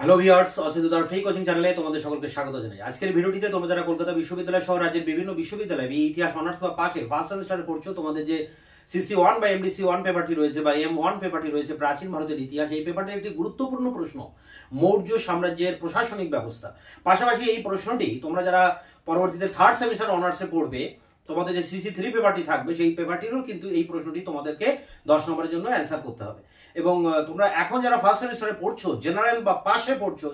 Hello viewers, অসিদুদার free coaching চ্যানেলে তোমাদের সকলকে স্বাগত জানাই। আজকের ভিডিওটিতে তোমরা যারা কলকাতা বিশ্ববিদ্যালয় সহ রাজ্যের বিভিন্ন বিশ্ববিদ্যালয়ে ইতিহাস অনার্স বা পাশে ফার্স্ট সেমিস্টারে পড়ছো, তোমাদের যে CC1 বা MDC1 পেপারটি রয়েছে বা M1 পেপারটি রয়েছে প্রাচীন ভারতের ইতিহাস, এই পেপারটির একটি গুরুত্বপূর্ণ প্রশ্ন মৌর্য সাম্রাজ্যের প্রশাসনিক ব্যবস্থা। পাশাপাশি এই প্রশ্নটি তোমরা যারা পরবর্তীতে থার্ড সেমিস্টার অনার্সে পড়বে, তোমাদের যে CC3 পেপারটি থাকবে সেই পেপারটিরও কিন্তু এই প্রশ্নটি তোমাদেরকে 10 নম্বরের জন্য অ্যান্সার করতে হবে। এবং তোমরা এখন যারা ফার্স্ট সেমিস্টারে পড়ছো, জেনারেল বা পাশে পড়ছো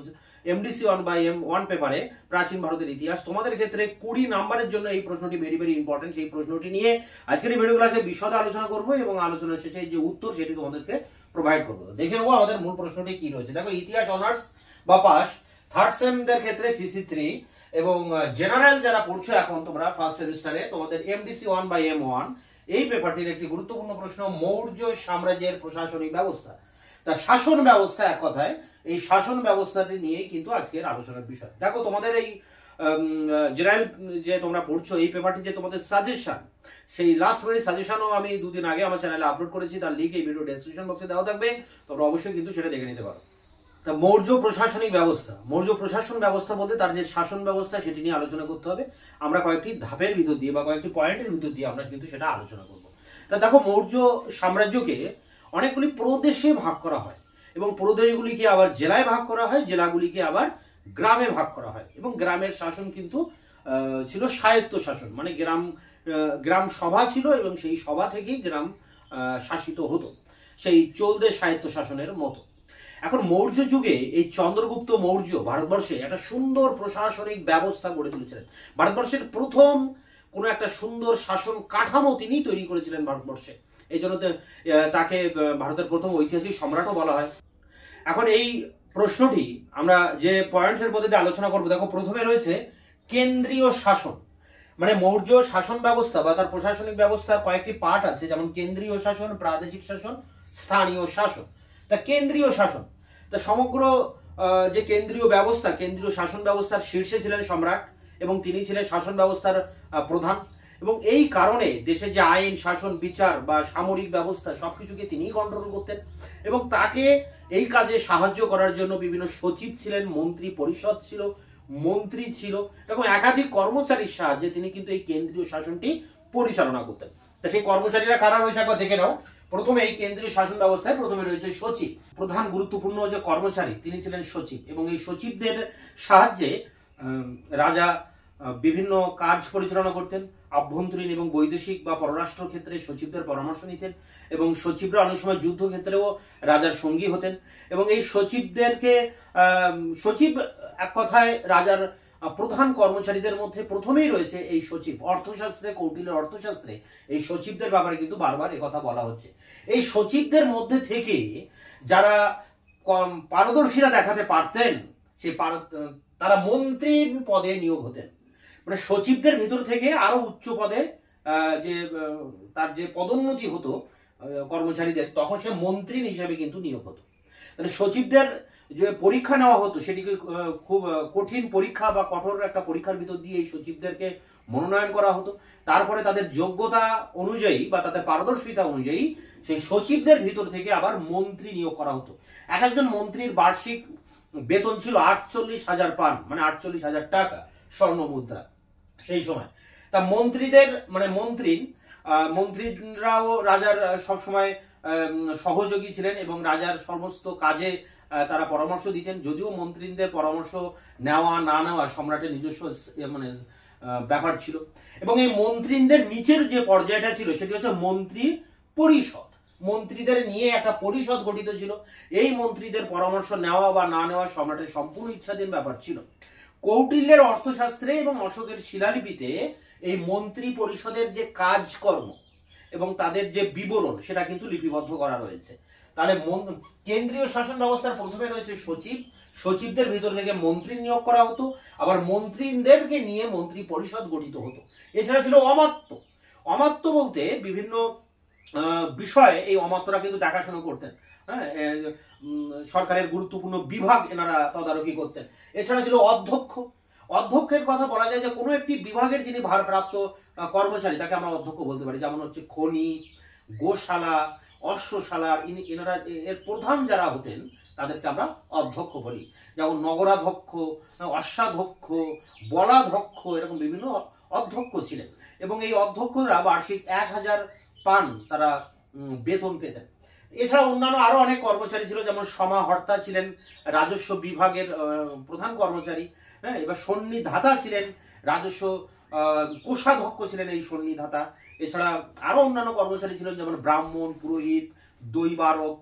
MDC1 বা M1 পেপারে প্রাচীন ভারতের ইতিহাস, তোমাদের ক্ষেত্রে 20 নাম্বারের জন্য এই প্রশ্নটি ভেরি ভেরি ইম্পর্টেন্ট। সেই প্রশ্নটি নিয়ে আজকের এই ভিডিও ক্লাসে বিশদে আলোচনা করব এবং আলোচনার শেষে যে উত্তর সেটি তোমাদেরকে প্রোভাইড করবো। দেখে নেবো আমাদের মূল প্রশ্নটি কি রয়েছে। দেখো, ইতিহাস অনার্স বা পাস থার্ড সেমদের ক্ষেত্রে CC3 এবং জেনারেল যারা পড়ছো এখন তোমরা ফার্স্ট সেমিস্টারে, তোমাদের MDC1 বা M1 এই পেপারটির একটি গুরুত্বপূর্ণ প্রশ্ন মৌর্য সাম্রাজ্যের প্রশাসনিক ব্যবস্থা। তা শাসন ব্যবস্থা, এক কথায় এই শাসন ব্যবস্থাটি নিয়ে কিন্তু আজকের আলোচনার বিষয়। দেখো, তোমাদের এই জেনারেল যে তোমরা পড়ছো এই পেপারটি যে তোমাদের সাজেশন, সেই লাস্ট মিনিট সাজেশনও আমি দুদিন আগে আমার চ্যানেলে আপলোড করেছি, তার লিঙ্ক এই ভিডিও ডেসক্রিপশন বক্সে দেওয়া থাকবে, তোমরা অবশ্যই কিন্তু সেটা দেখে নিতে পারো। তা মৌর্য প্রশাসনিক ব্যবস্থা, মৌর্য প্রশাসন ব্যবস্থা বলতে তার যে শাসন ব্যবস্থা সেটি নিয়ে আলোচনা করতে হবে। আমরা কয়েকটি ধাপের ভিতর দিয়ে বা কয়েকটি পয়েন্টের ভিতর দিয়ে আমরা কিন্তু সেটা আলোচনা করব। তা দেখো, মৌর্য সাম্রাজ্যকে অনেকগুলি প্রদেশে ভাগ করা হয় এবং প্রদেশগুলিকে আবার জেলায় ভাগ করা হয়, জেলাগুলিকে আবার গ্রামে ভাগ করা হয়। এবং গ্রামের শাসন কিন্তু ছিল স্বায়ত্ত শাসন, মানে গ্রাম সভা ছিল এবং সেই সভা থেকেই গ্রাম শাসিত হতো, সেই চলতে স্বায়ত্ত শাসনের মতো। এখন মৌর্য যুগে এই চন্দ্রগুপ্ত মৌর্য ভারতবর্ষে একটা সুন্দর প্রশাসনিক ব্যবস্থা গড়ে তুলেছিলেন। ভারতবর্ষের প্রথম কোনো একটা সুন্দর শাসন কাঠামো তিনি তৈরি করেছিলেন ভারতবর্ষে। এই জন্য তাকে ভারতের প্রথম ঐতিহাসিক সম্রাটও বলা হয়। এখন এই প্রশ্নটি আমরা যে পয়েন্টের মধ্যে আলোচনা করবো, দেখো প্রথমে রয়েছে কেন্দ্রীয় শাসন। মানে মৌর্য শাসন ব্যবস্থা বা তার প্রশাসনিক ব্যবস্থার কয়েকটি পার্ট আছে, যেমন কেন্দ্রীয় শাসন, প্রাদেশিক শাসন, স্থানীয় শাসন। তা কেন্দ্রীয় শাসন, তা সমগ্র যে কেন্দ্রীয় ব্যবস্থা, কেন্দ্রীয় শাসন ব্যবস্থার শীর্ষে ছিলেন সম্রাট এবং তিনি ছিলেন শাসন ব্যবস্থার প্রধান। এবং এই কারণে দেশের যে আইন, শাসন, বিচার বা সামরিক ব্যবস্থা সবকিছুকে তিনিই কন্ট্রোল করতেন। এবং তাকে এই কাজে সাহায্য করার জন্য বিভিন্ন সচিব ছিলেন, মন্ত্রী পরিষদ ছিল, মন্ত্রী ছিল, এরকম একাধিক কর্মচারীর সাহায্যে তিনি কিন্তু এই কেন্দ্রীয় শাসনটি পরিচালনা করতেন। তা সেই কর্মচারীরা কারা রয়েছে একবার দেখে নাও। প্রথমে এই কেন্দ্রীয় শাসন ব্যবস্থায় প্রথমে রয়েছে সচিব, প্রধান গুরুত্বপূর্ণ যে কর্মচারী তিনি ছিলেন সচিব। এবং এই সচিবদের সাহায্যে রাজা বিভিন্ন কাজ পরিচালনা করতেন। আভ্যন্তরীণ এবং বৈদেশিক বা পররাষ্ট্র ক্ষেত্রে সচিবদের পরামর্শ নিতেন এবং সচিবরা অনেক সময় যুদ্ধ ক্ষেত্রেও রাজার সঙ্গী হতেন। এবং এই সচিবদেরকে সচিব এক কথায় রাজার প্রধান কর্মচারীদের মধ্যে প্রথমেই রয়েছে এই সচিব। অর্থশাস্ত্রে, কৌটিল্যের অর্থশাস্ত্রে এই সচিবদের ব্যাপারে কিন্তু বারবার কথা বলা হচ্ছে। এই সচিবদের মধ্যে থেকে যারা পারদর্শিতা দেখাতে পারতেন সেই তারা মন্ত্রীর পদে নিয়োগ হতেন। মানে সচিবদের ভিতর থেকে আরো উচ্চ পদে যে তার যে পদোন্নতি হতো কর্মচারীদের, তখন সে মন্ত্রী হিসেবে কিন্তু নিয়োগ হতো। মানে সচিবদের যে পরীক্ষা নেওয়া হতো সেটিকে খুব কঠিন পরীক্ষা বা কঠোর একটা পরীক্ষার ভিতর দিয়ে এই সচিবদেরকে মনোনয়ন করা হতো। তারপরে তাদের যোগ্যতা অনুযায়ী বা তাদের পারদর্শিতা অনুযায়ী সেই সচিবদের ভিতর থেকে আবার মন্ত্রী নিয়োগ করা হতো। এক একজন মন্ত্রীর বার্ষিক বেতন ছিল 48,000 পান, মানে 48,000 টাকা স্বর্ণ মুদ্রা সেই সময়। তা মন্ত্রীদের মানে মন্ত্রীরাও রাজার সবসময় সহযোগী ছিলেন এবং রাজার সমস্ত কাজে তারা পরামর্শ দিতেন। যদিও মন্ত্রীদের পরামর্শ নেওয়া না নেওয়া সম্রাটের নিজস্ব মানে ব্যাপার ছিল। এবং এই মন্ত্রীদের নিচের যে পর্যায়টা ছিল সেটি হচ্ছে মন্ত্রী পরিষদ। মন্ত্রীদের নিয়ে একটা পরিষদ গঠিত ছিল। এই মন্ত্রীদের পরামর্শ নেওয়া বা না নেওয়া সম্রাটের সম্পূর্ণ ইচ্ছাধীন ব্যাপার ছিল। কৌটিল্যের অর্থশাস্ত্রে এবং অশোকের শিলালিপিতে এই মন্ত্রী পরিষদের যে কাজকর্ম এবং তাদের যে বিবরণ সেটা কিন্তু লিপিবদ্ধ করা রয়েছে। তাহলে কেন্দ্রীয় শাসন ব্যবস্থার প্রথমে রয়েছে সচিব, সচিবদের ভিতর থেকে মন্ত্রী নিয়োগ করা হতো, আবার মন্ত্রীদেরকে নিয়ে মন্ত্রী পরিষদ গঠিত হতো। এছাড়া ছিল অমাত্য। অমাত্য বলতে বিভিন্ন বিষয়ে এই অমাত্যরা কিন্তু দেখাশোনা করতেন। হ্যাঁ, সরকারের গুরুত্বপূর্ণ বিভাগ এনারা তদারকি করতেন। এছাড়া ছিল অধ্যক্ষ। অধ্যক্ষের কথা বলা যায় যে কোনো একটি বিভাগের যিনি ভারপ্রাপ্ত কর্মচারী তাকে আমরা অধ্যক্ষ বলতে পারি। যেমন হচ্ছে খনি, গোশালা, অশ্বশালার এনারা এর প্রধান যারা হতেন তাদেরকে আমরা অধ্যক্ষ বলি। যেমন নগরাধ্যক্ষ, অশ্বাধ্যক্ষ, বলাধ্যক্ষ, এরকম বিভিন্ন অধ্যক্ষ ছিলেন। এবং এই অধ্যক্ষরা বার্ষিক 1000 পান তারা বেতন পেতেন। এছাড়া অন্যান্য আরো অনেক কর্মচারী ছিল, যেমন সমাহর্তা ছিলেন রাজস্ব বিভাগের প্রধান কর্মচারী। হ্যাঁ, এবার সন্নিধাতা ছিলেন রাজস্ব কোষাধ্যক্ষ ছিলেন এই সন্নিধাতা। এছাড়া আরো অন্যান্য কর্মচারী ছিলেন, যেমন ব্রাহ্মণ, পুরোহিত, দৈবারক,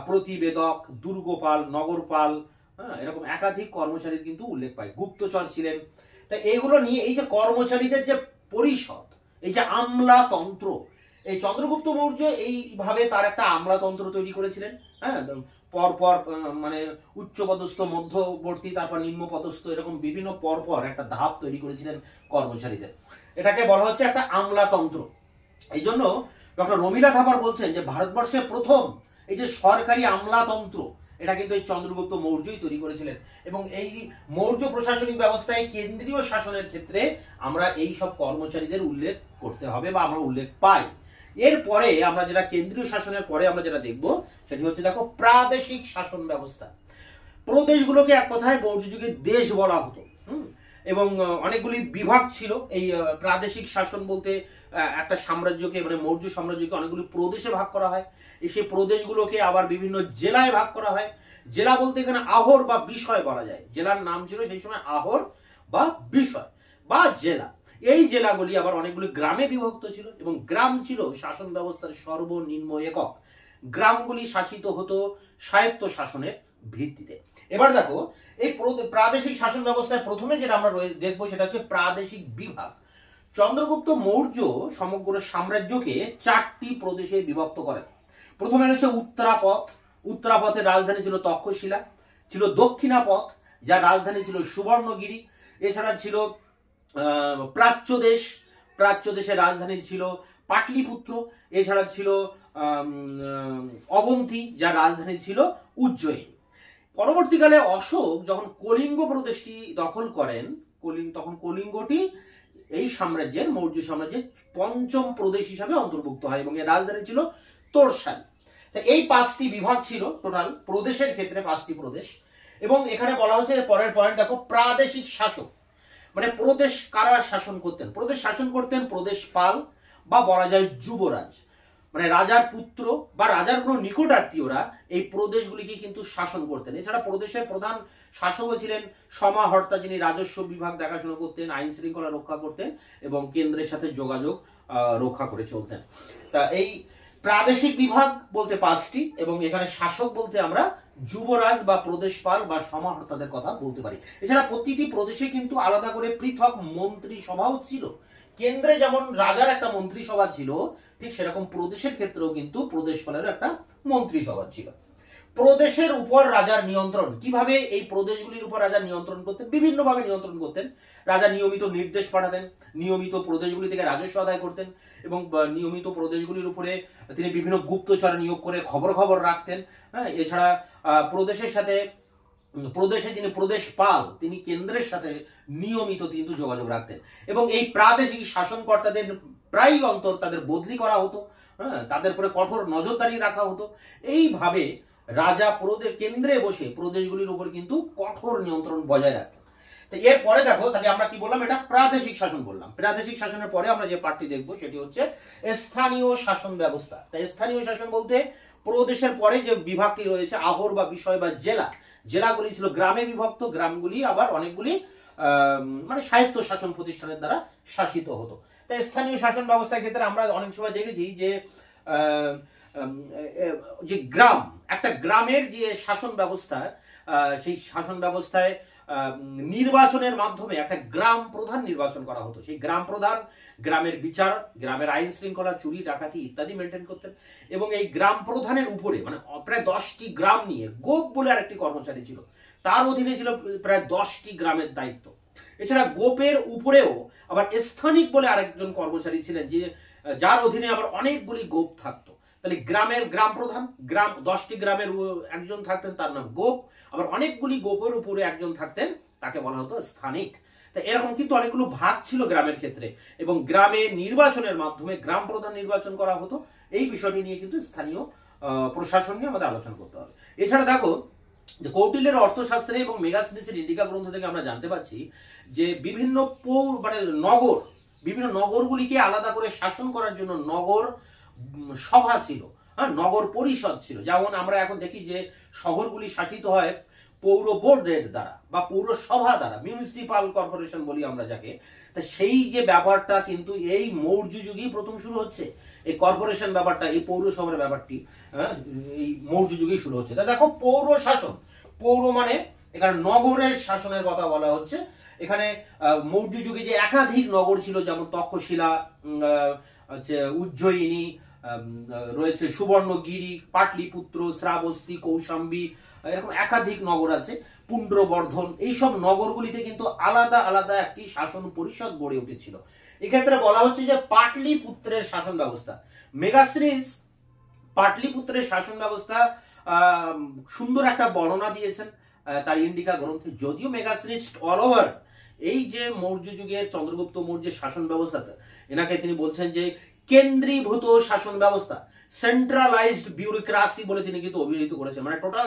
প্রতিবেদক, দুর্গপাল, নগরপাল, হ্যাঁ, এরকম একাধিক কর্মচারীর কিন্তু উল্লেখ পায়। গুপ্তচর ছিলেন। তাই এগুলো নিয়ে এই যে কর্মচারীদের যে পরিষদ, এই যে আমলাতন্ত্র, এই চন্দ্রগুপ্ত মৌর্য এইভাবে তার একটা আমলাতন্ত্র তৈরি করেছিলেন। হ্যাঁ, পরপর মানে উচ্চপদস্থ, মধ্যবর্তী, তারপর নিম্ন পদস্থ, এরকম বিভিন্ন পরপর একটা ধাপ তৈরি করেছিলেন কর্মচারীদের। এটাকে বলা হচ্ছে একটা আমলাতন্ত্র। এই জন্য ডক্টর রমিলা থাপার বলছেন যে ভারতবর্ষে প্রথম এই যে সরকারি আমলাতন্ত্র, এটা কিন্তু এই চন্দ্রগুপ্ত মৌর্যই তৈরি করেছিলেন। এবং এই মৌর্য প্রশাসনিক ব্যবস্থায় কেন্দ্রীয় শাসনের ক্ষেত্রে আমরা এই সব কর্মচারীদের উল্লেখ করতে হবে বা আমরা উল্লেখ পাই। এরপরে আমরা যেটা কেন্দ্রীয় শাসনের পরে আমরা যেটা দেখব সেটি হচ্ছে দেখো প্রাদেশিক শাসন ব্যবস্থা। প্রদেশগুলোকে এক কথায় মৌর্য যুগে দেশ বলা হতো। এবং অনেকগুলি বিভাগ ছিল। এই প্রাদেশিক শাসন বলতে একটা সাম্রাজ্যকে, মানে মৌর্য সাম্রাজ্যকে অনেকগুলি প্রদেশে ভাগ করা হয়। সেই প্রদেশগুলোকে আবার বিভিন্ন জেলায় ভাগ করা হয়। জেলা বলতে এখানে আহর বা বিষয় বলা যায়। জেলার নাম ছিল সেই সময় আহর বা বিষয় বা জেলা। এই জেলাগুলি আবার অনেকগুলি গ্রামে বিভক্ত ছিল এবং গ্রাম ছিল শাসন ব্যবস্থার সর্বনিম্ন একক। গ্রামগুলি শাসিত হতো স্বায়ত্ত শাসনের ভিত্তিতে। এবার দেখো এই প্রাদেশিক শাসন ব্যবস্থায় প্রথমে যেটা আমরা দেখবো সেটা হচ্ছে প্রাদেশিক বিভাগ। চন্দ্রগুপ্ত মৌর্য সমগ্র সাম্রাজ্যকে 4টি প্রদেশে বিভক্ত করেন। প্রথমে রয়েছে উত্তরাপথ। উত্তরাপথের রাজধানী ছিল তক্ষশিলা। ছিল দক্ষিণাপথ, যার রাজধানী ছিল সুবর্ণগিরি। এছাড়া ছিল প্রাচ্যদেশ। প্রাচ্যদেশের রাজধানী ছিল পাটলিপুত্র। এছাড়া ছিল অবন্তী, যার রাজধানী ছিল উজ্জয়িনী। পরবর্তীকালে অশোক যখন কলিঙ্গ প্রদেশটি দখল করেন, তখন কলিঙ্গটি এই সাম্রাজ্যের, মৌর্য সাম্রাজ্যের 5ম প্রদেশ হিসাবে অন্তর্ভুক্ত হয় এবং এর রাজধানী ছিল তোরসালি। এই 5টি বিভাগ ছিল টোটাল প্রদেশের ক্ষেত্রে, 5টি প্রদেশ। এবং এখানে বলা হচ্ছে পরের পয়েন্ট দেখো, প্রাদেশিক শাসক মানে প্রদেশ কারা শাসন করতেন? প্রদেশ শাসন করতেন প্রদেশপাল বা বলা যায় যুবরাজ, মানে রাজার পুত্র বা রাজার কোনো নিকটাত্মীয়রা এই প্রদেশগুলিকে কিন্তু শাসন করতেন। এছাড়া প্রদেশের প্রধান শাসকও ছিলেন সমাহর্তা, যিনি রাজস্ব বিভাগ দেখাশোনা করতেন, আইন শৃঙ্খলা রক্ষা করতেন এবং কেন্দ্রের সাথে যোগাযোগ রক্ষা করে চলতেন। তা এই প্রাদেশিক বিভাগ বলতে 5টি এবং এখানে শাসক বলতে আমরা যুবরাজ বা প্রদেশপাল বা সমাহর্তাদের কথা বলতে পারি। এছাড়া প্রতিটি প্রদেশে কিন্তু আলাদা করে পৃথক মন্ত্রিসভাও ছিল। কেন্দ্রে যেমন রাজার একটা মন্ত্রিসভা ছিল, ঠিক সেরকম প্রদেশের ক্ষেত্রেও কিন্তু প্রদেশপালের একটা মন্ত্রিসভা ছিল। প্রদেশের উপর রাজার নিয়ন্ত্রণ, কিভাবে এই প্রদেশগুলির উপর রাজা নিয়ন্ত্রণ করতেন? বিভিন্নভাবে নিয়ন্ত্রণ করতেন। রাজা নিয়মিত নির্দেশ পাঠাতেন, নিয়মিত প্রদেশগুলি থেকে রাজস্ব আদায় করতেন এবং নিয়মিত প্রদেশগুলির উপরে তিনি বিভিন্ন গুপ্তচর নিয়োগ করে খবর রাখতেন। হ্যাঁ, এছাড়া প্রদেশের সাথে, প্রদেশে যিনি প্রদেশপাল, তিনি কেন্দ্রের সাথে নিয়মিত কিন্তু যোগাযোগ রাখতেন এবং এই প্রাদেশিক শাসনকর্তাদের প্রায় অন্তর তাদের বদলি করা হতো। হ্যাঁ, তাদের উপরে কঠোর নজরদারি রাখা হতো। এইভাবে রাজা কেন্দ্রে বসে প্রদেশগুলির উপর কিন্তু কঠোর নিয়ন্ত্রণ বজায় রাখতেন। তো এরপরে দেখো, তাহলে আমরা কি বললাম? এটা প্রাদেশিক শাসন বললাম। প্রাদেশিক শাসনের পরে আমরা যে পার্টটি দেখবো সেটি হচ্ছে স্থানীয় শাসন ব্যবস্থা। তাই স্থানীয় শাসন বলতে প্রদেশের পরে যে বিভাগটি রয়েছে আহর বা বিষয় বা জেলা, জেলাগুলি ছিল গ্রামে বিভক্ত। গ্রামগুলি আবার অনেকগুলি মানে স্বায়ত্ত শাসন প্রতিষ্ঠানের দ্বারা শাসিত হতো। তাই স্থানীয় শাসন ব্যবস্থার ক্ষেত্রে আমরা অনেক সময় দেখেছি যে গ্রাম, একটা গ্রামের যে শাসন ব্যবস্থা, সেই শাসন ব্যবস্থায় নির্বাচনের মাধ্যমে একটা গ্রাম প্রধান নির্বাচন করা হতো। সেই গ্রাম প্রধান গ্রামের বিচার, গ্রামের আইন শৃঙ্খলা, চুরি ডাকাতি ইত্যাদি মেনটেন করতেন এবং এই গ্রাম প্রধানের উপরে মানে প্রায় 10টি গ্রাম নিয়ে গোপ বলে আরেকটি কর্মচারী ছিল, তার অধীনে ছিল প্রায় 10টি গ্রামের দায়িত্ব। এছাড়া গোপের উপরেও আবার স্থানিক বলে আরেকজন কর্মচারী ছিলেন, যে যার অধীনে আবার অনেকগুলি গোপ থাকতো। তাহলে গ্রাম প্রধান, 10টি গ্রামের একজন থাকতেন, তার নাম গোপ। আবার অনেকগুলি গোপের উপরে একজন থাকতেন, তাকে বলা হতো স্থানিক। তা এরকম কিন্তু অনেকগুলো ভাগ ছিল গ্রামের ক্ষেত্রে এবং গ্রামে নির্বাচনের মাধ্যমে গ্রাম প্রধান নির্বাচন করা হতো। এই বিষয়টি নিয়ে কিন্তু স্থানীয় প্রশাসন নিয়ে আমাদের আলোচনা করতে হবে। এছাড়া দেখো, যে কৌটিল্যের অর্থশাস্ত্রে এবং মেগাস্থিনিসের ইন্ডিকা গ্রন্থ থেকে আমরা জানতে পারছি যে বিভিন্ন মানে নগর, বিভিন্ন নগরগুলিকে আলাদা করে শাসন করার জন্য নগর সভা ছিল, হ্যাঁ, নগর পরিষদ ছিল। যেমন আমরা এখন দেখি যে শহরগুলি শাসিত হয় পৌর বোর্ডের দ্বারা বা পৌরসভা দ্বারা, মিউনিসিপাল কর্পোরেশন বলি আমরা যাকে। তা সেই যে ব্যাপারটা কিন্তু এই মৌর্য যুগেই প্রথম শুরু হচ্ছে, এই কর্পোরেশন ব্যাপারটা, এই পৌরসভার ব্যাপারটি এই মৌর্য যুগেই শুরু হচ্ছে। তা দেখো পৌর শাসন, পৌর মানে এখানে নগরের শাসনের কথা বলা হচ্ছে। এখানে মৌর্য যুগে যে একাধিক নগর ছিল, যেমন তক্ষশিলা, উজ্জয়িনী রয়েছে, সুবর্ণগিরি, পাটলিপুত্র, শ্রাবস্তী, কৌশাম্বী, এরকম একাধিক নগর আছে, পুণ্ড্রবর্ধন। এইসব নগরগুলিতে কিন্তু আলাদা আলাদা একটি শাসন পরিষদ গড়ে উঠেছিল। এক্ষেত্রে বলা হচ্ছে যে পাটলিপুত্রের শাসন ব্যবস্থা, মেগাস্থিনিস পাটলিপুত্রের শাসন ব্যবস্থা সুন্দর একটা বর্ণনা দিয়েছেন তার ইন্ডিকা গ্রন্থে। যদিও মেগাস্থিনিস অল ওভার এই যে মৌর্য যুগের চন্দ্রগুপ্ত মৌর্যের শাসন ব্যবস্থাতে, এনাকে তিনি বলছেন যে কেন্দ্রীভূত শাসন ব্যবস্থা, সেন্ট্রালাইজড বিউরোক্রাসি বলে তিনি কিন্তু অভিহিত করেছেন। মানে টোটাল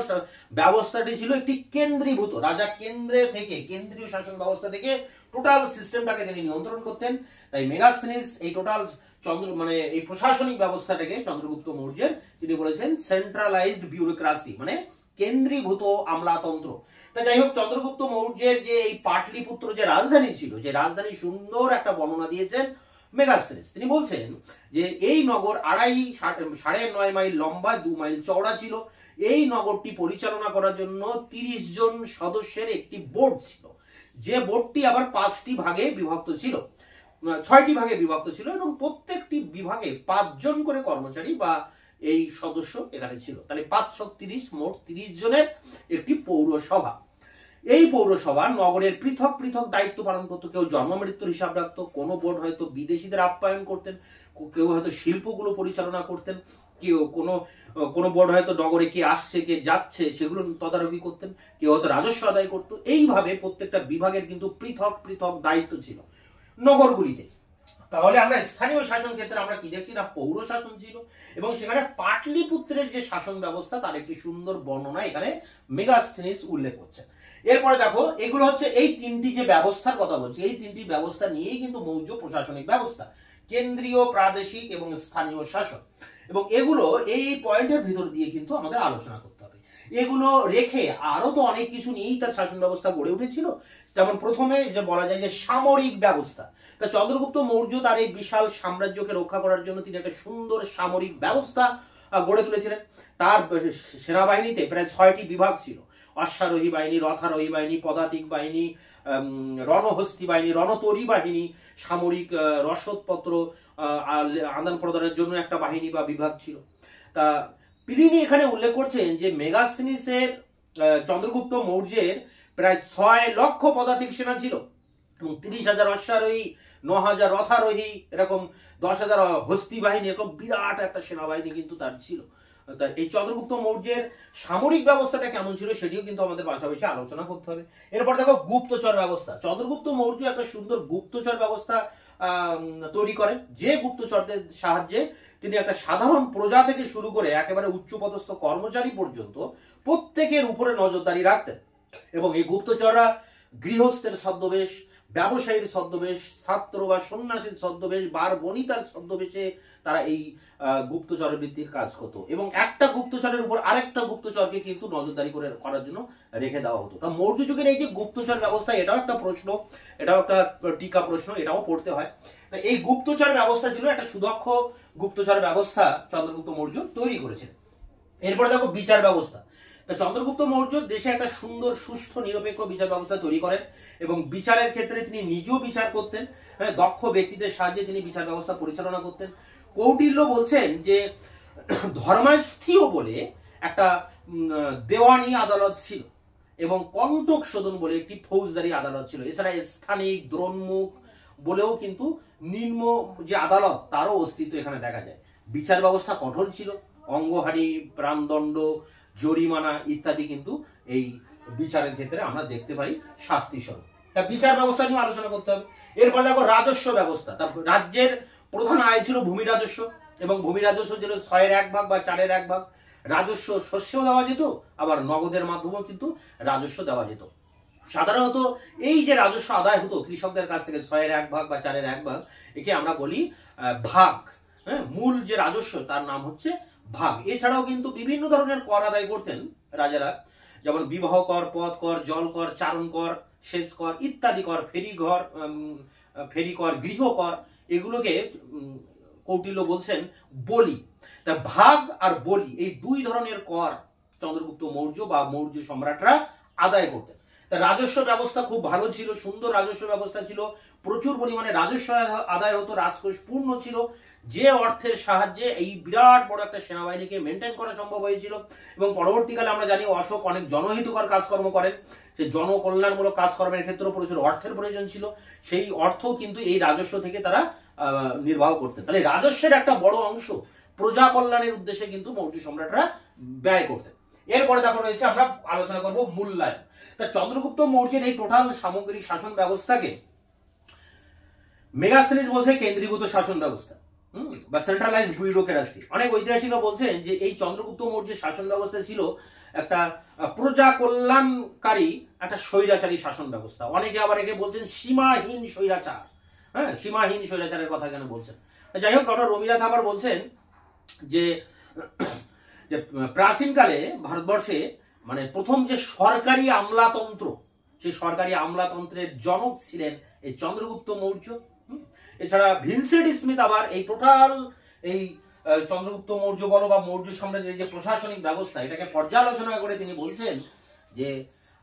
ব্যবস্থাটি ছিল একটি কেন্দ্রীভূত, রাজা কেন্দ্রে থেকে, কেন্দ্রীয় শাসন ব্যবস্থা থেকে টোটাল সিস্টেমটাকে তিনি নিয়ন্ত্রণ করতেন। তাই মেগাস্থিনিস এই টোটাল মানে এই প্রশাসনিক ব্যবস্থাটাকে চন্দ্রগুপ্ত মৌর্যের তিনি বলেছেন সেন্ট্রালাইজড বিউরোক্রাসি, মানে কেন্দ্রীভূত আমলাতন্ত্র। তা যাই হোক, চন্দ্রগুপ্ত মৌর্যের যে এই পাটলিপুত্র যে রাজধানী ছিল, যে রাজধানী সুন্দর একটা বর্ণনা দিয়েছেন মেগাস্থিনিস। তিনি বলছেন যে এই নগর 9.5 মাইল লম্বা, 2 মাইল চওড়া ছিল। এই নগরটি পরিচালনা করার জন্য 30 জন সদস্যের একটি বোর্ড ছিল, যে বোর্ডটি আবার 5টি ভাগে বিভক্ত ছিল, 6টি ভাগে বিভক্ত ছিল, এবং প্রত্যেকটি বিভাগে 5 জন করে কর্মচারী বা এই সদস্য এখানে ছিল। তাহলে 530, মোট 30 জনের একটি পৌরসভা। এই পৌরসভা নগরের পৃথক পৃথক দায়িত্ব পালন করতো। কেউ জন্ম মৃত্যুর হিসাব রাখতো, কোনো বোর্ড হয়তো বিদেশিদের আপ্যায়ন করতেন, কেউ হয়তো শিল্পগুলো পরিচালনা করতেন, কেউ কোনো বোর্ড হয়তো নগরে কে আসছে কে যাচ্ছে সেগুলো তদারকি করতেন, কেউ হয়তো রাজস্ব আদায় করতো। এইভাবে প্রত্যেকটা বিভাগের কিন্তু পৃথক পৃথক দায়িত্ব ছিল নগরগুলিতে। তাহলে আমরা স্থানীয় শাসন ক্ষেত্রে আমরা কি দেখছি না, পৌর শাসন ছিল, এবং সেখানে পাটলিপুত্রের যে শাসন ব্যবস্থা তার একটি সুন্দর বর্ণনা এখানে মেগাস্থিনিস উল্লেখ করছেন। এরপরে দেখো, এগুলো হচ্ছে এই 3টি যে ব্যবস্থার কথা বলছি, এই 3টি ব্যবস্থা নিয়েই কিন্তু মৌর্য প্রশাসনিক ব্যবস্থা, কেন্দ্রীয়, প্রাদেশিক এবং স্থানীয় শাসন। এবং এগুলো এই পয়েন্টের ভিতর দিয়ে কিন্তু আমাদের আলোচনা করতে হবে। এগুলো রেখে আরো তো অনেক কিছু নিয়েই তার শাসন ব্যবস্থা গড়ে উঠেছিল। যেমন প্রথমে যে বলা যায় যে সামরিক ব্যবস্থা, তা চন্দ্রগুপ্ত মৌর্য তার এই বিশাল সাম্রাজ্যকে রক্ষা করার জন্য তিনি একটা সুন্দর সামরিক ব্যবস্থা গড়ে তুলেছিলেন। তার সেনাবাহিনীতে প্রায় 6টি বিভাগ ছিল, অশ্বারোহী বাহিনী, রথারোহী বাহিনী, পদাতিক বাহিনী, রণহস্তি বাহিনী, রণতরী বাহিনী, সামরিক রসদপত্র আদান প্রদানের জন্য একটা বাহিনী বা বিভাগ ছিল। তা প্লিনি এখানে উল্লেখ করছেন যে মেগাস্থিনিসের চন্দ্রগুপ্ত মৌর্যের প্রায় 6 লক্ষ পদাতিক সেনা ছিল, এবং 30,000 অশ্বারোহী, 9,000 রথারোহী, এরকম 10,000 হস্তি বাহিনী, এরকম বিরাট একটা সেনাবাহিনী কিন্তু তার ছিল। এই চন্দ্রগুপ্ত মৌর্যের সামরিক ব্যবস্থাটা কেমন ছিল সেটিও কিন্তু আমাদের পাশাপাশি আলোচনা করতে হবে। এরপর দেখো গুপ্তচর ব্যবস্থা। চন্দ্রগুপ্ত মৌর্য একটা সুন্দর গুপ্তচর ব্যবস্থা তৈরি করেন, যে গুপ্তচরদের সাহায্যে তিনি একটা সাধারণ প্রজা থেকে শুরু করে একেবারে উচ্চপদস্থ কর্মচারী পর্যন্ত প্রত্যেকের উপরে নজরদারি রাখতেন। এবং এই গুপ্তচররা গৃহস্থের ছদ্মবেশ, ব্যবসায়ীর ছদ্মবেশ, ছাত্র বা সন্ন্যাসীর ছদ্মবেশ, বার বনিতার ছদ্মবেশে তারা এই গুপ্তচর বৃত্তির কাজ করতো, এবং একটা গুপ্তচরের উপর আরেকটা গুপ্তচরকে কিন্তু নজরদারি করার জন্য রেখে দেওয়া হতো। তা মৌর্য যুগের এই যে গুপ্তচর ব্যবস্থা, এটাও একটা প্রশ্ন, এটাও একটা টিকা প্রশ্ন, এটাও পড়তে হয়। তো এই গুপ্তচর ব্যবস্থা ছিল একটা সুদক্ষ গুপ্তচর ব্যবস্থা চন্দ্রগুপ্ত মৌর্য তৈরি করেছিলেন। এরপরে দেখো বিচার ব্যবস্থা। চন্দ্রগুপ্ত মৌর্য দেশে একটা সুন্দর সুষ্ঠু নিরপেক্ষ বিচার ব্যবস্থা তৈরি করেন, এবং বিচারের ক্ষেত্রে তিনি নিজেও বিচার করতেন, দক্ষ ব্যক্তিদের সাহায্যে তিনি বিচার ব্যবস্থা পরিচালনা করতেন। কৌটিল্য বলছেন যে ধর্মাস্থিও বলে একটা দেওয়ানি আদালত ছিল, এবং কণ্টক শোধন বলে একটি ফৌজদারি আদালত ছিল। এছাড়া স্থানিক, দ্রোণমুখ বলেও কিন্তু নিম্ন যে আদালত তারও অস্তিত্ব এখানে দেখা যায়। বিচার ব্যবস্থা কঠোর ছিল, অঙ্গহানি, প্রাণদণ্ড, জরিমানা ইত্যাদি কিন্তু এই বিচারের ক্ষেত্রে আমরা দেখতে পাই শাস্তি স্বরূপ। তা বিচার ব্যবস্থা নিয়ে আলোচনা করতে হবে। এরপর দেখো রাজস্ব ব্যবস্থা। তা রাজ্যের প্রধান আয় ছিল ভূমি রাজস্ব, এবং ভূমি রাজস্ব ছিল 6-1 ভাগ বা 4-1 ভাগ। রাজস্ব শস্যও দেওয়া যেত, আবার নগদের মাধ্যমেও কিন্তু রাজস্ব দেওয়া যেত। সাধারণত এই যে রাজস্ব আদায় হতো কৃষকদের কাছ থেকে 6/1 বা 4/1, একে আমরা বলি ভাগ। হ্যাঁ, মূল যে রাজস্ব তার নাম হচ্ছে ভাগ। এছাড়াও কিন্তু বিভিন্ন ধরনের কর আদায় করতেন রাজারা, যেমন বিবাহ কর, পথ কর, জল কর, চারণ কর, সেচ কর ইত্যাদি কর, ফেরি কর, গৃহ কর, এগুলোকে কৌটিল্য বলছেন বলি। তা ভাগ আর বলি এই দুই ধরনের কর চন্দ্রগুপ্ত মৌর্য বা মৌর্য সম্রাটরা আদায় করতেন। তা রাজস্ব ব্যবস্থা খুব ভালো ছিল, সুন্দর রাজস্ব ব্যবস্থা ছিল, প্রচুর পরিমাণে রাজস্ব আদায় হতো, রাজকোষ পূর্ণ ছিল, যে অর্থের সাহায্যে এই বিরাট বড় একটা সেনাবাহিনীকে মেনটেন করা সম্ভব হয়েছিল। এবং পরবর্তীকালে আমরা জানি অশোক অনেক জনহিতকর কাজকর্ম করেন, সেই জনকল্যাণমূলক কাজকর্মের ক্ষেত্রেও প্রচুর অর্থের প্রয়োজন ছিল, সেই অর্থ কিন্তু এই রাজস্ব থেকে তারা নির্বাহ করতেন। তাহলে রাজস্বের একটা বড় অংশ প্রজা কল্যাণের উদ্দেশ্যে কিন্তু মৌর্য সম্রাটরা ব্যয় করতেন। এরপরে দেখো রয়েছে, আমরা আলোচনা করব মূল্যায়ন। তা চন্দ্রগুপ্ত মৌর্যের এই টোটাল সামগ্রিক শাসন ব্যবস্থাকে মেগাস্থেনিস বলছে কেন্দ্রীভূত শাসন ব্যবস্থা বা সেন্ট্রালাইজড ব্যুরোক্রেসি। অনেক ঐতিহাসিকরা বলছেন যে এই চন্দ্রগুপ্ত মৌর্যের শাসন ব্যবস্থা ছিল একটা প্রজা কল্যাণকারী একটা স্বৈরাচারী শাসন ব্যবস্থা। অনেকে আবার একে বলছেন সীমাহীন স্বৈরাচার। হ্যাঁ, সীমাহীন স্বৈরাচারের কথা এখানে বলছেন। যাই হোক, ডক্টর রমিলা থাপার বলছেন যে প্রাচীনকালে ভারতবর্ষে মানে প্রথম যে সরকারি আমলাতন্ত্র, সেই সরকারি আমলাতন্ত্রের জনক ছিলেন এই চন্দ্রগুপ্ত মৌর্য। এছাড়া ভিনসেন্ট স্মিথ আবার এই টোটাল এই চন্দ্রগুপ্ত মৌর্য বলো বা মৌর্য সাম্রাজ্যের যে প্রশাসনিক ব্যবস্থা, এটাকে পর্যালোচনা করে তিনি বলছেন যে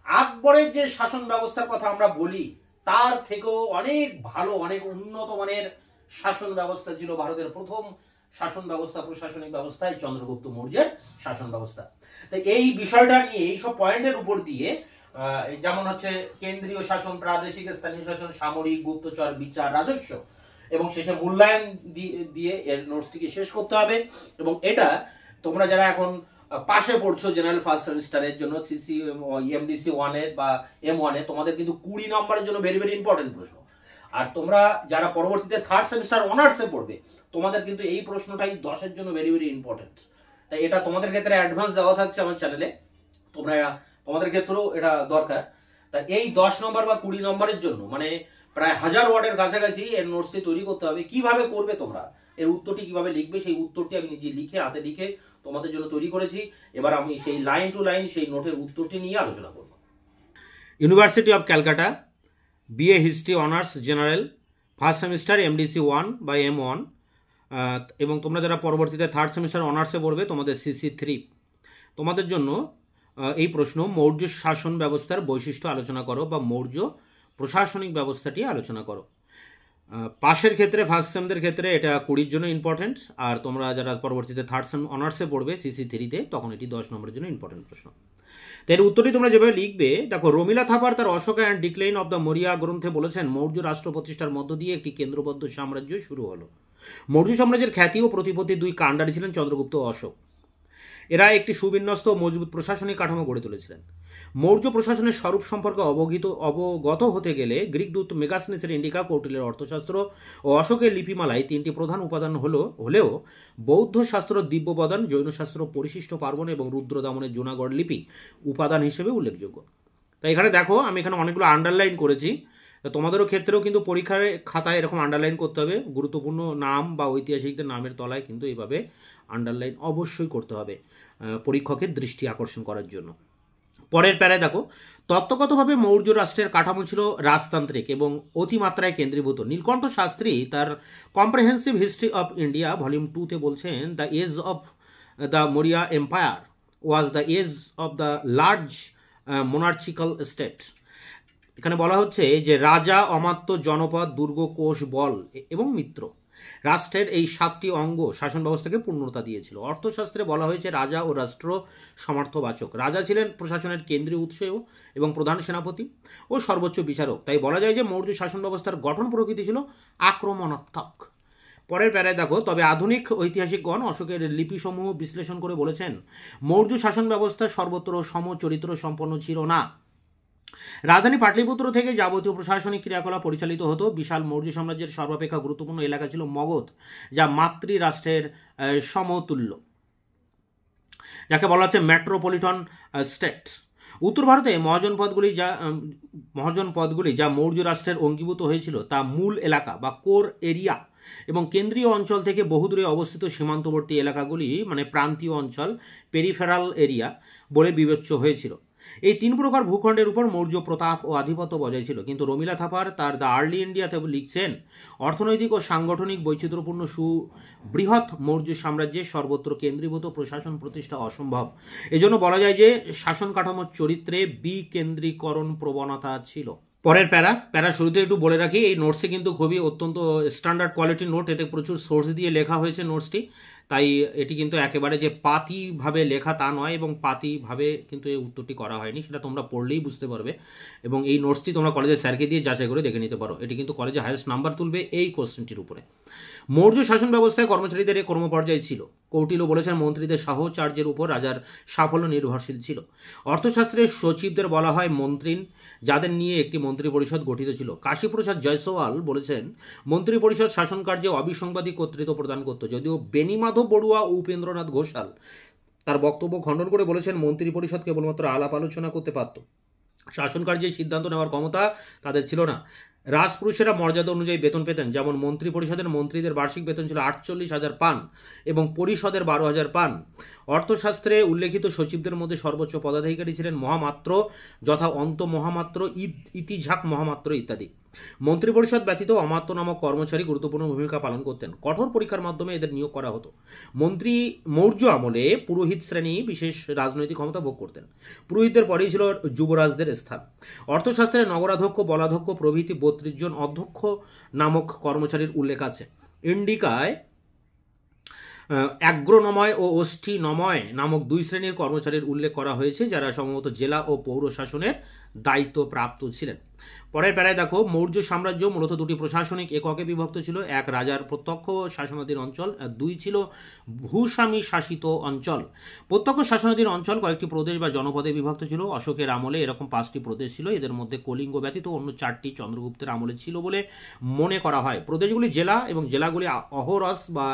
আকবরের যে শাসন ব্যবস্থার কথা আমরা বলি তার থেকেও অনেক ভালো, অনেক উন্নত মানের শাসন ব্যবস্থা ছিল ভারতের প্রথম শাসন ব্যবস্থা, প্রশাসনিক ব্যবস্থায় চন্দ্রগুপ্ত মৌর্যের শাসন ব্যবস্থা। তাই এই বিষয়টা নিয়ে এইসব পয়েন্টের উপর দিয়ে যেমন হচ্ছে কেন্দ্রীয় শাসন, প্রাদেশিক স্থানীয় শাসন, সামরিক, গুপ্তচর, বিচার, রাজস্ব এবং শেষে মূল্যায়ন দিয়ে এর নোটসটিকে শেষ করতে হবে। এবং এটা তোমরা যারা এখন পাশে পড়ছো জেনারেল ফার্স্ট সেমিস্টারের জন্য সিসি এমডিসি 1 বা M1 তোমাদের কিন্তু 20 নম্বরের জন্য ভেরি ভেরি ইম্পর্টেন্ট প্রশ্ন। আর তোমরা যারা পরবর্তীতে থার্ড সেমিস্টার অনার্সে পড়বে তোমাদের কিন্তু এই প্রশ্নটাই 10-এর জন্য ভেরি ভেরি ইম্পর্টেন্ট। তাই এটা তোমাদের ক্ষেত্রে অ্যাডভান্স দেওয়া থাকছে আমার চ্যানেলে, তোমাদের ক্ষেত্রেও এটা দরকার। তাই এই 10 নম্বর বা 20 নম্বরের জন্য মানে প্রায় 1000 ওয়ার্ডের কাছাকাছি এর নোটসটি তৈরি করতে হবে। কিভাবে করবে তোমরা, এর উত্তরটি কিভাবে লিখবে, সেই উত্তরটি আমি নিজে লিখে হাতে লিখে তোমাদের জন্য তৈরি করেছি। এবার আমি সেই লাইন টু লাইন সেই নোটের উত্তরটি নিয়ে আলোচনা করব। University of Calcutta, BA history honours general, first semester MDC 1 বা M1, এবং তোমরা যারা পরবর্তীতে থার্ড সেমিস্টার অনার্সে পড়বে তোমাদের CC 3, তোমাদের জন্য এই প্রশ্ন মৌর্য শাসন ব্যবস্থার বৈশিষ্ট্য আলোচনা করো বা মৌর্য প্রশাসনিক ব্যবস্থাটি আলোচনা করো। পাশের ক্ষেত্রে ফার্স্ট সেমদের ক্ষেত্রে এটা 20-র জন্য ইম্পর্টেন্ট, আর তোমরা যারা পরবর্তীতে থার্ড সেম অনার্সে পড়বে CC 3-তে তখন এটি 10 নম্বরের জন্য ইম্পর্টেন্ট প্রশ্ন। তো এর উত্তরটি তোমরা যেভাবে লিখবে, দেখো রমিলা থাপার তার Ashoka and decline of the Maurya গ্রন্থে বলেছেন মৌর্য রাষ্ট্র প্রতিষ্ঠার মধ্য দিয়ে একটি কেন্দ্রবদ্ধ সাম্রাজ্য শুরু হলো। মৌর্য সাম্রাজ্যের খ্যাতি ও প্রতিপত্তি দুই কাণ্ডারি ছিলেন চন্দ্রগুপ্ত ও অশোক। এরা একটি সুবিন্যস্ত ও মজবুত প্রশাসনিক কাঠামো গড়ে তুলেছিলেন। মৌর্য প্রশাসনের স্বরূপ সম্পর্কে অবগত হতে গেলে গ্রিক দূত মেগাস্থেনিসের ইন্ডিকা, কৌটিল্যের অর্থশাস্ত্র ও অশোকের লিপিমালায় 3টি প্রধান উপাদান হলেও বৌদ্ধ শাস্ত্র দিব্যবদান, জৈন শাস্ত্র পরিশিষ্ট পার্বণ এবং রুদ্রদামনের জুনাগড় লিপি উপাদান হিসেবে উল্লেখযোগ্য। তাই এখানে দেখো আমি এখানে অনেকগুলো আন্ডারলাইন করেছি, তোমাদেরও ক্ষেত্রেও কিন্তু পরীক্ষার খাতায় এরকম আন্ডারলাইন করতে হবে। গুরুত্বপূর্ণ নাম বা ঐতিহাসিকদের নামের তলায় কিন্তু এইভাবে আন্ডারলাইন অবশ্যই করতে হবে পরীক্ষকের দৃষ্টি আকর্ষণ করার জন্য। পরের প্যারায় দেখো, তত্ত্বগতভাবে মৌর্য রাষ্ট্রের কাঠামো ছিল রাজতান্ত্রিক এবং অতিমাত্রায় কেন্দ্রীভূত। নীলকণ্ঠ শাস্ত্রী তার comprehensive history of India volume 2-তে বলছেন, the age of the Maurya empire was the age of the large monarchical state. এখানে বলা হচ্ছে যে রাজা, অমাত্য, জনপদ, দুর্গ, কোষ, বল এবং মিত্র রাষ্ট্রের এই 7টি অঙ্গ শাসন ব্যবস্থাকে পূর্ণতা দিয়েছিল। অর্থশাস্ত্রে বলা হয়েছে রাজা ও রাষ্ট্র সমার্থবাচক। রাজা ছিলেন প্রশাসনের কেন্দ্রীয় উৎস এবং প্রধান সেনাপতি ও সর্বোচ্চ বিচারক। তাই বলা যায় যে মৌর্য শাসন ব্যবস্থার গঠন প্রকৃতি ছিল আক্রমণাত্মক। পরের প্যারায় দেখো, তবে আধুনিক ঐতিহাসিকগণ অশোকের লিপিসমূহ বিশ্লেষণ করে বলেছেন মৌর্য শাসন ব্যবস্থা সর্বত্র সমচরিত্র সম্পন্ন ছিল না। রাজধানী পাটলিপুত্র থেকে যাবতীয় প্রশাসনিক ক্রিয়াকলাপ পরিচালিত হতো। বিশাল মৌর্য সাম্রাজ্যের সর্বাপেক্ষা গুরুত্বপূর্ণ এলাকা ছিল মগধ, যা মাতৃ রাষ্ট্রের সমতুল্য। যাকে বলা হচ্ছে মেট্রোপলিটন স্টেট। উত্তর ভারতে মহাজনপদগুলি যা মৌর্য রাষ্ট্রের অঙ্গীভূত হয়েছিল তা মূল এলাকা বা কোর এরিয়া এবং কেন্দ্রীয় অঞ্চল থেকে বহুদূরে অবস্থিত সীমান্তবর্তী এলাকাগুলি মানে প্রান্তীয় অঞ্চল পেরিফেরাল এরিয়া বলে বিবেচ্য হয়েছিল। এই তিন প্রকার ভূখণ্ডের উপর মৌর্য প্রতাপ ও আধিপত্য বজায় ছিল। কিন্তু রমিলা থাপার তার দ্য আর্লি ইন্ডিয়াতে লিখছেন, অর্থনৈতিক ও সাংগঠনিক বৈচিত্র্যপূর্ণ সুবৃহৎ মৌর্য সাম্রাজ্যের সর্বত্র কেন্দ্রীভূত প্রশাসন প্রতিষ্ঠা অসম্ভব। এজন্য বলা যায় যে শাসন কাঠামোর চরিত্রে বিকেন্দ্রীকরণ প্রবণতা ছিল। পরের প্যারা শুরুতে একটু বলে রাখি, এই নোটসে কিন্তু খুবই অত্যন্ত স্ট্যান্ডার্ড কোয়ালিটির নোট, এতে প্রচুর সোর্স দিয়ে লেখা হয়েছে নোটসটি, তাই এটি কিন্তু একেবারে যে পাতিভাবে লেখা তা নয় এবং পাতিভাবে কিন্তু এই উত্তরটি করা হয়নি, সেটা তোমরা পড়লেই বুঝতে পারবে। এবং এই নোটসটি তোমরা কলেজের স্যারকে দিয়ে যাচাই করে দেখে নিতে পারো, এটি কিন্তু কলেজে হায়েস্ট নাম্বার তুলবে এই কোশ্চেনটির উপরে। মৌর্য শাসন ব্যবস্থায় কর্মচারীদের এই কর্মপর্যায় ছিল। কৌটিল্য বলেছেন মন্ত্রীদের সাহচর্যের উপর রাজার সাফল্য নির্ভরশীল ছিল। অর্থশাস্ত্রের সচিবদের বলা হয় মন্ত্রীন, যাদের নিয়ে একটি মন্ত্রী পরিষদ গঠিত ছিল। কাশীপ্রসাদ জয়সওয়াল বলেছেন মন্ত্রী পরিষদ শাসন কার্যে অবিসংবাদী কর্তৃত্ব প্রদান করত, যদিও বেণীমাধব বড়ুয়া ও উপেন্দ্রনাথ ঘোষাল তার বক্তব্য খণ্ডন করে বলেছেন মন্ত্রী পরিষদ কেবলমাত্র আলাপ আলোচনা করতে পারত, শাসন কার্যে সিদ্ধান্ত নেওয়ার ক্ষমতা তাদের ছিল না। রাজপুরুষেরা মর্যাদা অনুযায়ী বেতন পেতেন, যেমন মন্ত্রী পরিষদের মন্ত্রীদের বার্ষিক বেতন ছিল 48,000 পান এবং পরিষদের 12,000 পান। অর্থশাস্ত্রে উল্লেখিত সচিবদের মধ্যে সর্বোচ্চ পদাধিকারী ছিলেন মহামাত্র, যথা অন্ত মহামাত্র, ইতিঝাক মহামাত্র ইত্যাদি। মন্ত্রী পরিষদ ব্যতীত অমাত্য নামক কর্মচারী গুরুত্বপূর্ণ ভূমিকা পালন করতেন। কঠোর পরীক্ষার মাধ্যমে এদের নিয়োগ করা হতো। মৌর্য আমলে পুরোহিত শ্রেণী বিশেষ রাজনৈতিক ক্ষমতা ভোগ করতেন। পুরোহিতদের পরেই ছিল যুবরাজদের স্থান। অর্থশাস্ত্রে নগরাধ্যক্ষ, বলাধ্যক্ষ প্রভৃতি 32 জন অধ্যক্ষ নামক কর্মচারীর উল্লেখ আছে। ইন্ডিকায় অ্যাগ্রোনময় ও অষ্টিনময় নামক 2 শ্রেণীর কর্মচারীর উল্লেখ করা হয়েছে, যারা সম্ভবত জেলা ও পৌর শাসনের দায়িত্ব প্রাপ্ত ছিলেন। পরের প্যারায় দেখো, মৌর্য সাম্রাজ্য মূলত 2টি প্রশাসনিক এককে বিভক্ত ছিল। এক রাজার প্রত্যক্ষ শাসনাধীন অঞ্চল, আর 2 ছিল ভূস্বামী শাসিত অঞ্চল। প্রত্যক্ষ শাসনাধীন অঞ্চল কয়েকটি প্রদেশ বা জনপদে বিভক্ত ছিল। অশোকের আমলে এরকম 5টি প্রদেশ ছিল। এদের মধ্যে কলিঙ্গ ব্যতীত অন্য 4টি চন্দ্রগুপ্তের আমলে ছিল বলে মনে করা হয়। প্রদেশগুলি জেলা এবং জেলাগুলি অহরস বা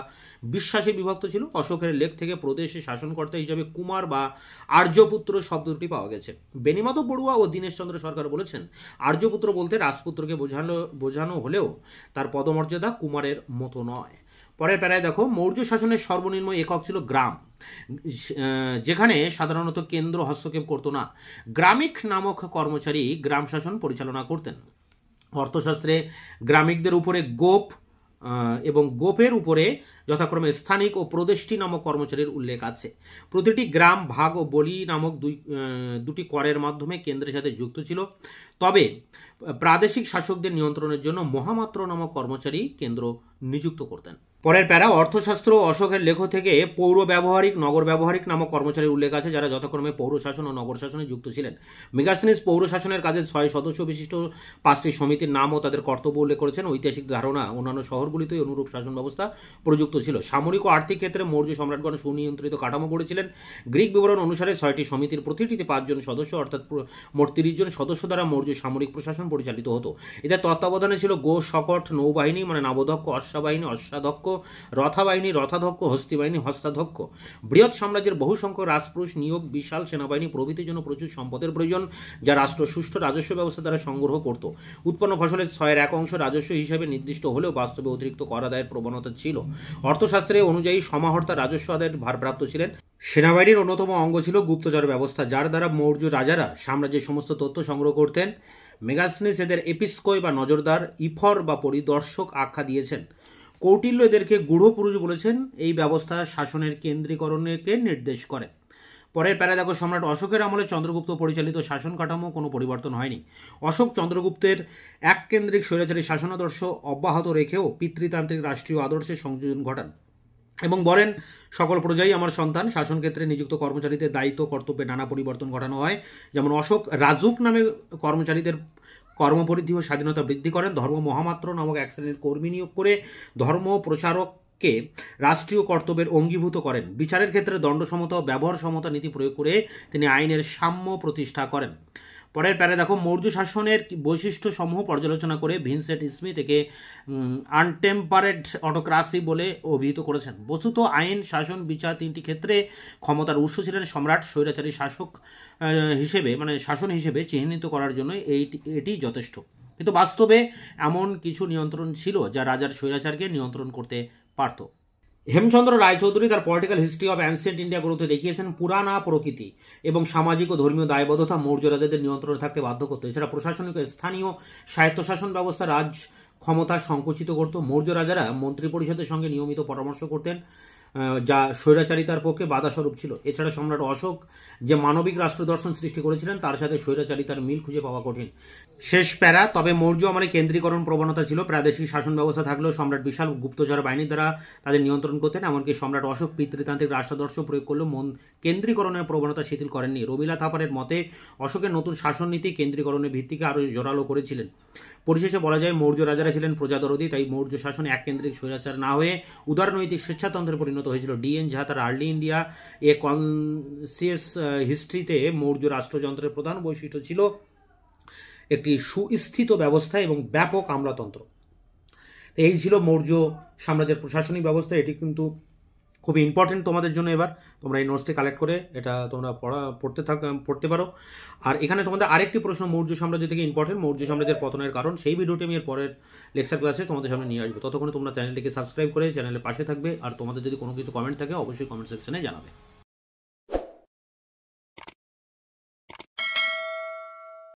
বিশ্বাসে বিভক্ত ছিল। অশোকের লেখ থেকে প্রদেশে শাসনকর্তা হিসাবে কুমার বা আর্যপুত্র শব্দটি পাওয়া গেছে। বেণীমাধব বড়ুয়া ও দীনেশচন্দ্র সরকার বলেছেন আর্যপুত্র বলতে রাজপুত্রকে বোঝানো হলেও তার পদমর্যাদা কুমারের মতো নয়। পরের প্যারায় দেখো, মৌর্য শাসনের সর্বনিম্ন একক ছিল গ্রাম, যেখানে সাধারণত কেন্দ্র হস্তক্ষেপ করত না। গ্রামিক নামক কর্মচারী গ্রাম শাসন পরিচালনা করতেন। অর্থশাস্ত্রে গ্রামিকদের উপরে গোপ এবং গোপের উপরে যথাক্রমে স্থানিক ও প্রদেষ্টি নামক কর্মচারীর উল্লেখ আছে। প্রতিটি গ্রাম ভাগ ও বলি নামক দুটি করের মাধ্যমে কেন্দ্রের সাথে যুক্ত ছিল। তবে প্রাদেশিক শাসকদের নিয়ন্ত্রণের জন্য মহামাত্র নামক কর্মচারী কেন্দ্র নিযুক্ত করতেন। পরের প্যারা, অর্থশাস্ত্র অশোকের লেখ থেকে পৌর ব্যবহারিক, নগর ব্যবহারিক নামক কর্মচারীর উল্লেখ আছে, যারা যথাক্রমে পৌর শাসন ও নগর শাসনে যুক্ত ছিলেন। মেগাস্থেনিস পৌর শাসনের কাজে 6 সদস্য বিশিষ্ট 5টি সমিতির নাম ও তাদের কর্তব্য উল্লেখ করেছেন। ঐতিহাসিক ধারণা অন্যান্য শহরগুলিতেই অনুরূপ শাসন ব্যবস্থা প্রযুক্ত ছিল। সামরিক ও আর্থিক ক্ষেত্রে মৌর্য সম্রাটগণ সুনিয়ন্ত্রিত কাঠামো গড়েছিলেন। গ্রিক বিবরণ অনুসারে 6টি সমিতির প্রতিটিতে 5 জন সদস্য, অর্থাৎ মোট 30 জন সদস্য দ্বারা মৌর্য সামরিক প্রশাসন পরিচালিত হতো। এদের তত্ত্বাবধানে ছিল গো শকট নৌবাহিনী মানে নাবধক্ষ, অশ্বাবাহিনী অশ্বাধ্যক্ষ, রথাবাহিনী রথাধ্যক্ষ, হস্তিবাহিনী হস্তাধ্যক্ষ। বৃহৎ সাম্রাজ্যের বহু সংখ্যক রাজপুরুষ নিয়োগ, বিশাল সেনাবাহিনী প্রভৃতির জন্য প্রচুর সম্পদের প্রয়োজন, যা রাষ্ট্র সুষ্ঠু রাজস্ব ব্যবস্থা দ্বারা সংগ্রহ করত। উৎপন্ন ফসলের 6-1 অংশ রাজস্ব হিসেবে নির্দিষ্ট হলেও বাস্তবে অতিরিক্ত কর আদায়ের প্রবণতা ছিল। অর্থশাস্ত্রে অনুযায়ী সমাহর্তা রাজস্ব আদায়ের ভারপ্রাপ্ত ছিলেন। সেনাবাহিনীর অন্যতম অঙ্গ ছিল গুপ্তচর ব্যবস্থা, যার দ্বারা মৌর্য রাজারা সাম্রাজ্যের সমস্ত তথ্য সংগ্রহ করতেন। মেগাস্থেনিস এদের এপিস্কোই বা নজরদার, ইফর বা পরিদর্শক আখ্যা দিয়েছেন। কৌটিল্য এদেরকে গূঢ় পুরুষ বলেছেন। এই ব্যবস্থা শাসনের কেন্দ্রীকরণকে নির্দেশ করে। পরের প্যারা দেখো, সম্রাট অশোকের আমলে চন্দ্রগুপ্ত পরিচালিত শাসন কাঠামো কোনো পরিবর্তন হয়নি। অশোক চন্দ্রগুপ্তের এককেন্দ্রিক স্বৈরাচারী শাসনাদর্শ অব্যাহত রেখেও পিতৃতান্ত্রিক রাষ্ট্রীয় আদর্শের সংযোজন ঘটান এবং বলেন সকল প্রজাই আমার সন্তান। শাসন ক্ষেত্রে নিযুক্ত কর্মচারীদের দায়িত্ব কর্তব্যে নানা পরিবর্তন ঘটানো হয়। যেমন অশোক রাজুক নামে কর্মচারীদের কর্মপরিধি ও স্বাধীনতা বৃদ্ধি করেন। ধর্ম মহামাত্র নামক এক শ্রেণীর কর্মী নিয়োগ করে ধর্ম প্রচারককে রাষ্ট্রীয় কর্তব্যের অঙ্গীভূত করেন। বিচারের ক্ষেত্রে দণ্ড সমতা ও ব্যবহার সমতা নীতি প্রয়োগ করে তিনি আইনের সাম্য প্রতিষ্ঠা করেন। পরের প্যারে দেখো, মৌর্য শাসনের বৈশিষ্ট্য সমূহ পর্যালোচনা করে ভিনসেন্ট স্মিথ একে আনটেম্পারেড অটোক্রাসি বলে অভিহিত করেছেন। বস্তুত আইন, শাসন, বিচার তিনটি ক্ষেত্রে ক্ষমতার উৎস ছিলেন সম্রাট। স্বৈরাচারী শাসক হিসেবে শাসন হিসেবে চিহ্নিত করার জন্য এটি যথেষ্ট, কিন্তু বাস্তবে এমন কিছু নিয়ন্ত্রণ ছিল যা রাজার স্বৈরাচারকে নিয়ন্ত্রণ করতে পারত। হেমচন্দ্র রায়চৌধুরী তার political history of ancient India গ্রন্থে দেখিয়েছেন পুরানা প্রকৃতি এবং সামাজিক ও ধর্মীয় দায়বদ্ধতা মৌর্য রাজাদের নিয়ন্ত্রণে থাকতে বাধ্য করত। এছাড়া প্রশাসনিক স্থানীয় স্বায়ত্তশাসন ব্যবস্থা রাজ ক্ষমতা সংকুচিত করত। মৌর্য রাজারা মন্ত্রী পরিষদের সঙ্গে নিয়মিত পরামর্শ করতেন, যা স্বৈরাচারিতার পক্ষে বাধাস্বরূপ ছিল। এছাড়া সম্রাট অশোক যে মানবিক রাষ্ট্র দর্শন সৃষ্টি করেছিলেন তার সাথে স্বৈরাচারিতার মিল খুঁজে পাওয়া কঠিন। শেষ প্যারা, তবে মৌর্য আমলে কেন্দ্রীকরণ প্রবণতা ছিল। প্রাদেশিক শাসন ব্যবস্থা থাকলেও সম্রাট বিশাল গুপ্তচর বাহিনীর দ্বারা তাদের নিয়ন্ত্রণ করতেন। এমনকি সম্রাট অশোক পিতৃতান্ত্রিক রাষ্ট্রাদর্শ প্রয়োগ করলেও কেন্দ্রীকরণের প্রবণতা শিথিল করেননি। রবিলা থাপারের মতে অশোকের নতুন শাসন নীতি কেন্দ্রীকরণের ভিত্তিকে আরও জোরালো করেছিলেন। পরিশেষে বলা যায় মৌর্য রাজারা ছিলেন প্রজাদরদী, তাই মৌর্য শাসন এক কেন্দ্রিক স্বৈরাচার না হয়ে উদারনৈতিক স্বেচ্ছাতন্ত্রে পরিণত হয়েছিল। ডিএন ঝা তার আর্লি ইন্ডিয়া এ কনসিয়াস হিস্ট্রিতে মৌর্য রাষ্ট্রযন্ত্রের প্রধান বৈশিষ্ট্য ছিল একটি সুস্থিত ব্যবস্থা এবং ব্যাপক আমলাতন্ত্র। এই ছিল মৌর্য সাম্রাজ্যের প্রশাসনিক ব্যবস্থা। এটি কিন্তু খুবই ইম্পর্টেন্ট তোমাদের জন্য। এবার তোমরা এই নোটসটি কালেক্ট করে এটা তোমরা পড়তে পারো। আর এখানে তোমাদের আরেকটি প্রশ্ন মৌর্য সাম্রাজ্য থেকে ইম্পর্টেন্ট, মৌর্য সাম্রাজ্যের পতনের কারণ, সেই ভিডিওটি আমি এর পরের লেকচার ক্লাসে তোমাদের সামনে নিয়ে আসবো। ততক্ষণে তোমরা চ্যানেলটিকে সাবস্ক্রাইব করে চ্যানেলের পাশে থাকবে। আর তোমাদের যদি কোনো কিছু কমেন্ট থাকে অবশ্যই কমেন্ট সেকশনে জানাবে।